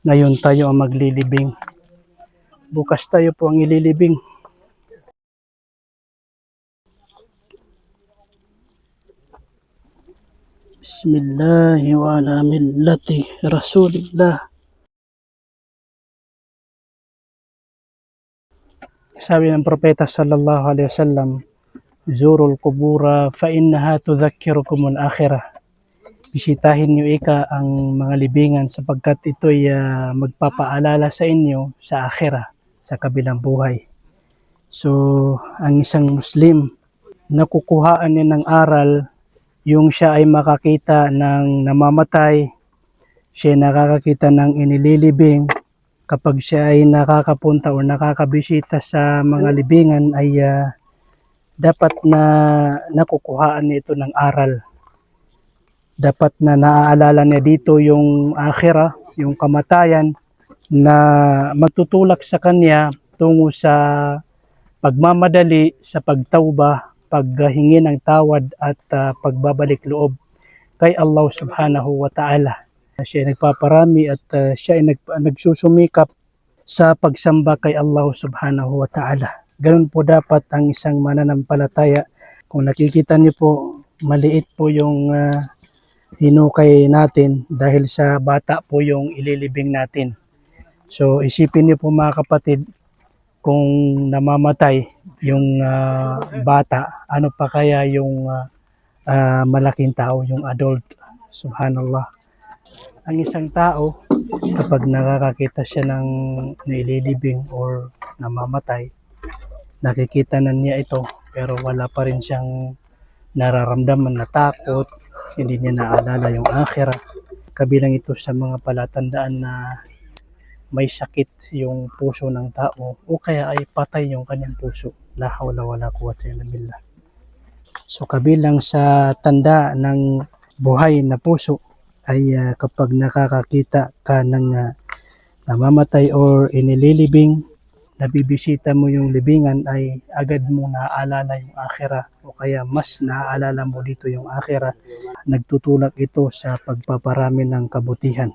Ngayon tayo ang maglilibing. Bukas tayo po ang ililibing. Bismillahi wa ala millati Rasulillah. Sabi ng propeta sallallahu alaihi wasallam, Zurul kubura fa innaha tudhakkirukumul akhirah. Bisitahin niyo ang mga libingan sapagkat ito'y magpapaalala sa inyo sa akhirah, sa kabilang buhay. So, ang isang Muslim, nakukuhaan niya ng aral yung siya ay makakita ng namamatay, siya ay nakakakita ng inililibing. Kapag siya ay nakakapunta o nakakabisita sa mga libingan ay dapat na nakukuhaan niya ito ng aral. Dapat na naaalala niya dito yung akhirah, yung kamatayan na magtutulak sa kanya tungo sa pagmamadali, sa pagtauba, paghingi ng tawad at pagbabalik loob kay Allah subhanahu wa ta'ala. Siya ay nagpaparami at siya ay nagsusumikap sa pagsamba kay Allah subhanahu wa ta'ala. Ganun po dapat ang isang mananampalataya. Kung nakikita niyo po, maliit po yung hinukay natin dahil sa bata po yung ililibing natin. So isipin niyo po mga kapatid, kung namamatay yung bata, ano pa kaya yung malaking tao, yung adult. Subhanallah. Ang isang tao, kapag nakakakita siya ng nililibing or namamatay, nakikita na niya ito pero wala pa rin siyang nararamdaman na takot, hindi niya naalala yung akhirah. Kabilang ito sa mga palatandaan na may sakit yung puso ng tao o kaya ay patay yung kanyang puso. La hawla wala quwwata illa billah. So kabilang sa tanda ng buhay na puso ay kapag nakakakita ka ng namamatay or inililibing, nabibisita mo yung libingan ay agad mo naaalala yung akhirah o kaya mas naaalala mo dito yung akhirah. Nagtutulak ito sa pagpaparami ng kabutihan.